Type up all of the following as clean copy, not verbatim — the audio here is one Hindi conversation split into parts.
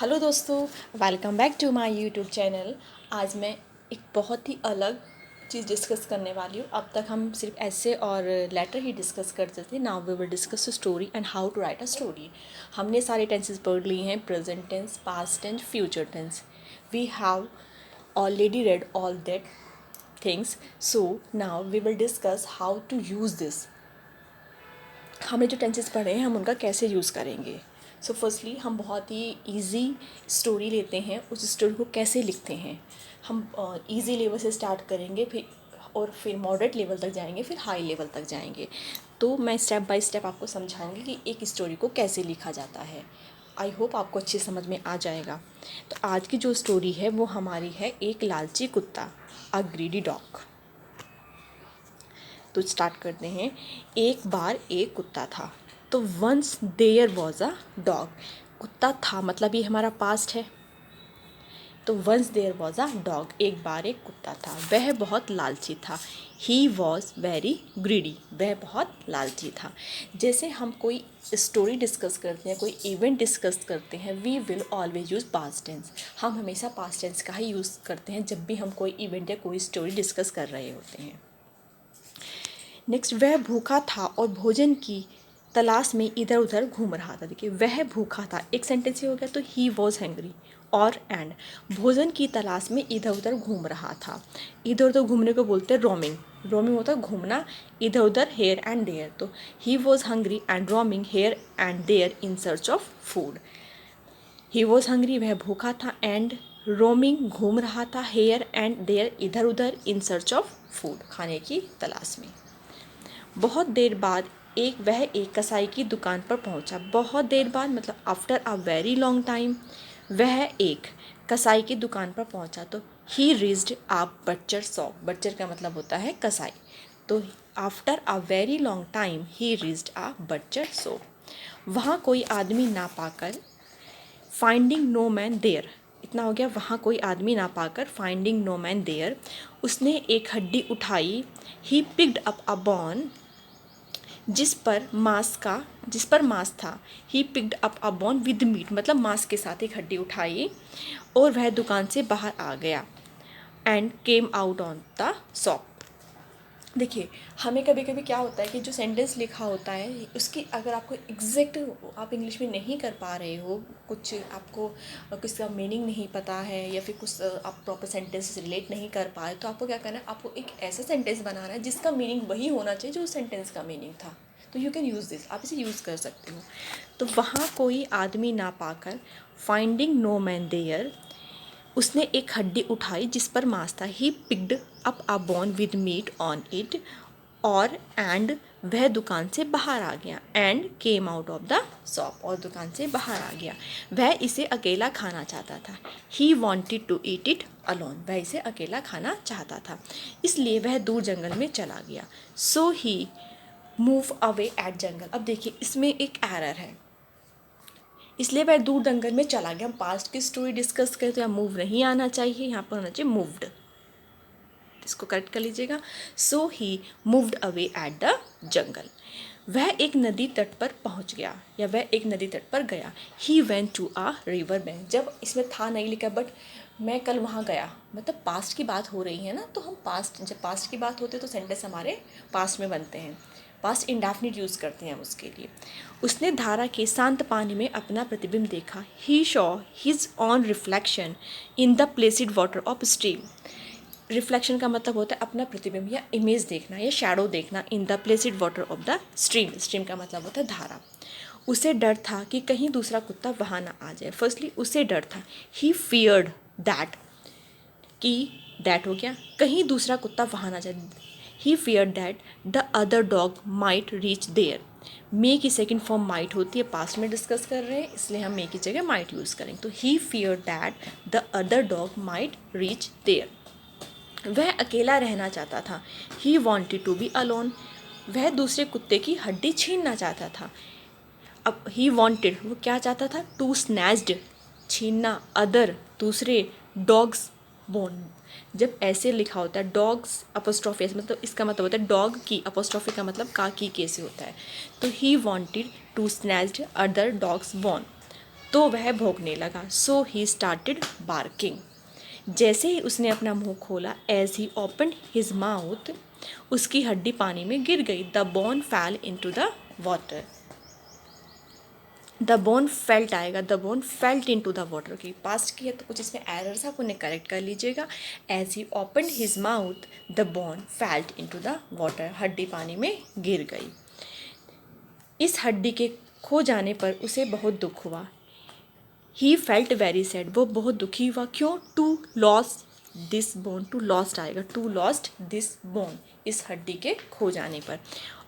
हेलो दोस्तों, welcome back to my YouTube channel. आज मैं एक बहुत ही अलग चीज़ डिस्कस करने वाली हूँ। अब तक हम सिर्फ ऐसे और लेटर ही डिस्कस करते थे। Now we will discuss a story and how to write a story. हमने सारे टेंसेस पढ़ लिए हैं, present tense, past tense, future tense. We have already read all that things, so now we will discuss how to use this. हमने जो टेंसेस पढ़े हैं हम उनका कैसे यूज़ करेंगे। सो फर्स्टली हम बहुत ही ईजी स्टोरी लेते हैं, उस स्टोरी को कैसे लिखते हैं। हम ईजी लेवल से स्टार्ट करेंगे, फिर मॉडरेट लेवल तक जाएंगे, फिर हाई लेवल तक जाएंगे। तो मैं स्टेप बाय स्टेप आपको समझाऊंगी कि एक स्टोरी को कैसे लिखा जाता है। आई होप आपको अच्छी समझ में आ जाएगा। तो आज की जो स्टोरी है वो हमारी है एक लालची कुत्ता, अ ग्रीडी डॉग। तो स्टार्ट करते हैं। एक बार एक कुत्ता था। तो once there was a dog. कुत्ता था मतलब ये हमारा पास्ट है। तो once there was a dog, एक बार एक कुत्ता था, वह बहुत लालची था। ही वॉज वेरी ग्रीडी, वह बहुत लालची था। जैसे हम कोई स्टोरी डिस्कस करते हैं, कोई इवेंट डिस्कस करते हैं, we will always use past tense. हम हमेशा पास्ट टेंस का ही यूज़ करते हैं जब भी हम कोई इवेंट या कोई स्टोरी डिस्कस कर रहे होते हैं। नेक्स्ट, वह भूखा था और भोजन की तलाश में इधर उधर घूम रहा था। देखिए, वह भूखा था, एक सेंटेंस ही हो गया। तो ही वॉज हैंग्री और एंड भोजन की तलाश में इधर उधर घूम रहा था। इधर उधर घूमने को बोलते हैं रोमिंग। रोमिंग होता है घूमना इधर उधर, हेयर एंड देयर। तो he was hungry and roaming here and there in search of food. He was hungry, वह भूखा था, एंड रोमिंग घूम रहा था, हेयर एंड देयर इधर उधर, इन सर्च ऑफ फूड खाने की तलाश में। बहुत देर बाद वह एक कसाई की दुकान पर पहुंचा। बहुत देर बाद मतलब after a very long time वह एक कसाई की दुकान पर पहुंचा। तो ही रीच्ड अ बटचर शॉप। बटचर का मतलब होता है कसाई। तो after a very long time he reached a butcher shop. वहाँ कोई आदमी ना पाकर फाइंडिंग नो मैन देयर, इतना हो गया। वहाँ कोई आदमी ना पाकर फाइंडिंग नो मैन देयर, उसने एक हड्डी उठाई। He picked up a bone, जिस पर मांस था। He picked up a bone with meat, मतलब मांस के साथ एक हड्डी उठाई और वह दुकान से बाहर आ गया। And came out on the shop. देखिए, हमें कभी कभी क्या होता है कि जो सेंटेंस लिखा होता है उसकी अगर आपको एग्जैक्ट आप इंग्लिश में नहीं कर पा रहे हो, कुछ आपको कुछ का मीनिंग नहीं पता है या फिर कुछ आप प्रॉपर सेंटेंस रिलेट नहीं कर पाए, तो आपको क्या करना है, आपको एक ऐसा सेंटेंस बनाना है जिसका मीनिंग वही होना चाहिए जो उस सेंटेंस का मीनिंग था। तो यू कैन यूज़ दिस, आप इसे यूज़ कर सकते हो। तो वहाँ कोई आदमी ना पाकर फाइंडिंग नो मैन देयर, उसने एक हड्डी उठाई जिस पर मांस था। He picked up a bone with meat on it, और एंड वह दुकान से बाहर आ गया। And came out of the shop, और दुकान से बाहर आ गया। वह इसे अकेला खाना चाहता था। He wanted to eat it alone, वह इसे अकेला खाना चाहता था, इसलिए वह दूर जंगल में चला गया। सो ही मूव अवे एट जंगल। अब देखिए, इसमें एक एरर है, इसलिए वह दूर जंगल में चला गया। हम पास्ट की स्टोरी डिस्कस करें तो यहाँ मूव नहीं आना चाहिए, यहाँ पर होना चाहिए मूव्ड। इसको करेक्ट कर लीजिएगा। So he moved away at the jungle. वह एक नदी तट पर पहुंच गया, या वह एक नदी तट पर गया। He went to a river bank. जब इसमें था नहीं लिखा, बट मैं कल वहाँ गया, मतलब पास्ट की बात हो रही है ना, तो हम जब पास्ट की बात होती है तो सेंटेंस हमारे पास्ट में बनते हैं। पास्ट इंडेफिनिट यूज़ करते हैं हम उसके लिए। उसने धारा के शांत पानी में अपना प्रतिबिंब देखा। He saw his own reflection in the placid water of stream. Reflection का मतलब होता है अपना प्रतिबिंब या इमेज देखना या शैडो देखना। इन the placid water of the stream, stream का मतलब होता है धारा। उसे डर था कि कहीं दूसरा कुत्ता वहाँ ना आ जाए। फर्स्टली उसे डर था, ही फियर्ड दैट, कि दैट हो गया, कहीं दूसरा कुत्ता वहाँ ना जाए। He fear that the other dog might reach there. May की सेकेंड फॉर्म माइट होती है, पास्ट में डिस्कस कर रहे हैं इसलिए हम मे की जगह माइट यूज़ करेंगे। तो he fear that the other dog might reach there. वह अकेला रहना चाहता था। He wanted to be alone, वह दूसरे कुत्ते की हड्डी छीनना चाहता था। अब ही वॉन्टेड, वो क्या चाहता था, टू स्नैच्ड, छीनना, अदर, दूसरे, डॉग्स बोन। जब ऐसे लिखा होता है डॉग्स अपोस्ट्रॉफी, मतलब इसका मतलब होता है डॉग की, अपोस्ट्रॉफी का मतलब की कैसे होता है। तो he wanted to snatched other dog's bone. तो वह भौंकने लगा। So he started barking. जैसे ही उसने अपना मुंह खोला, as he open his mouth, उसकी हड्डी पानी में गिर गई। The bone fell into the water. The bone felt आएगा, the bone felt in to the water की पास्ट की है तो कुछ इसमें एरर्स आप उन्हें करेक्ट कर लीजिएगा। As he open his mouth the bone felt in to the water, हड्डी पानी में गिर गई। इस हड्डी के खो जाने पर उसे बहुत दुख हुआ। ही फेल्ट वेरी सैड, वो बहुत दुखी हुआ। क्यों? To lost this bone, to lost आएगा, टू लॉस्ट दिस बोन, इस हड्डी के खो जाने पर।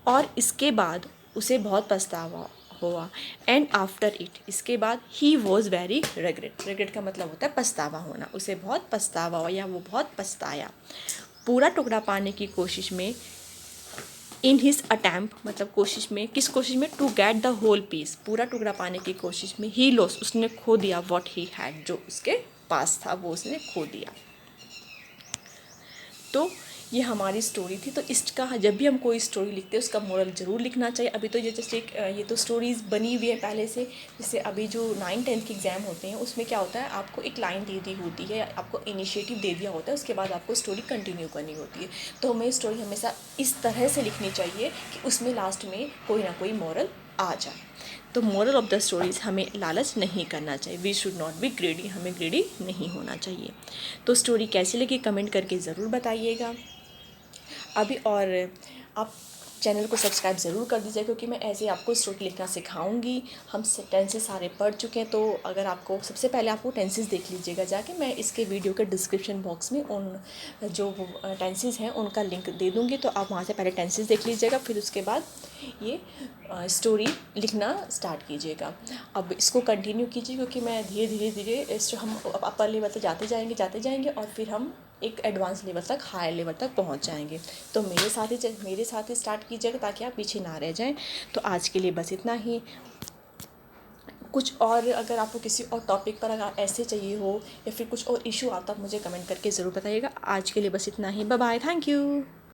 और इसके बाद उसे बहुत पछतावा हुआ। एंड आफ्टर इट, इसके बाद he was very regret, regret का मतलब होता है पछतावा होना, उसे बहुत पछतावा हुआ या वो बहुत पछताया। पूरा टुकड़ा पाने की कोशिश में, इन हिज अटैम्प्ट मतलब कोशिश में, किस कोशिश में? To get the whole piece, पूरा टुकड़ा पाने की कोशिश में। ही लॉस, उसने खो दिया। व्हाट ही हैड, जो उसके पास था वो उसने खो दिया। तो ये हमारी स्टोरी थी। तो इसका जब भी हम कोई स्टोरी लिखते हैं उसका मोरल ज़रूर लिखना चाहिए। अभी तो ये जैसे ये तो स्टोरीज़ बनी हुई है पहले से। जैसे अभी जो 9th-10th के एग्ज़ाम होते हैं उसमें क्या होता है, आपको एक लाइन दे दी होती है, आपको इनिशिएटिव दे दिया होता है, उसके बाद आपको स्टोरी कंटिन्यू करनी होती है। तो हमें स्टोरी हमेशा इस तरह से लिखनी चाहिए कि उसमें लास्ट में कोई ना कोई मोरल आ जाए। तो मोरल ऑफ द स्टोरीज़, हमें लालच नहीं करना चाहिए। We should not be greedy, हमें ग्रेडी नहीं होना चाहिए। तो स्टोरी कैसी लगी कमेंट करके ज़रूर बताइएगा। अभी और आप चैनल को सब्सक्राइब ज़रूर कर दीजिए, क्योंकि मैं ऐसे आपको स्टोरी लिखना सिखाऊंगी। हम टेंसेस सारे पढ़ चुके हैं, तो अगर आपको सबसे पहले आपको टेंसेस देख लीजिएगा जाके। मैं इसके वीडियो के डिस्क्रिप्शन बॉक्स में उन जो टेंसेस हैं उनका लिंक दे दूँगी, तो आप वहाँ से पहले टेंसेस देख लीजिएगा, फिर उसके बाद ये स्टोरी लिखना स्टार्ट कीजिएगा। अब इसको कंटिन्यू कीजिए, क्योंकि मैं धीरे धीरे हम अपर लेवल तक जाते जाएंगे और फिर हम एक एडवांस लेवल तक, हायर लेवल तक पहुंच जाएंगे। तो मेरे साथ ही स्टार्ट कीजिएगा ताकि आप पीछे ना रह जाएं। तो आज के लिए बस इतना ही। कुछ और अगर आपको किसी और टॉपिक पर अगर ऐसे चाहिए हो या फिर कुछ और इशू आता, आप मुझे कमेंट करके ज़रूर बताइएगा। आज के लिए बस इतना ही। Bye bye, thank you.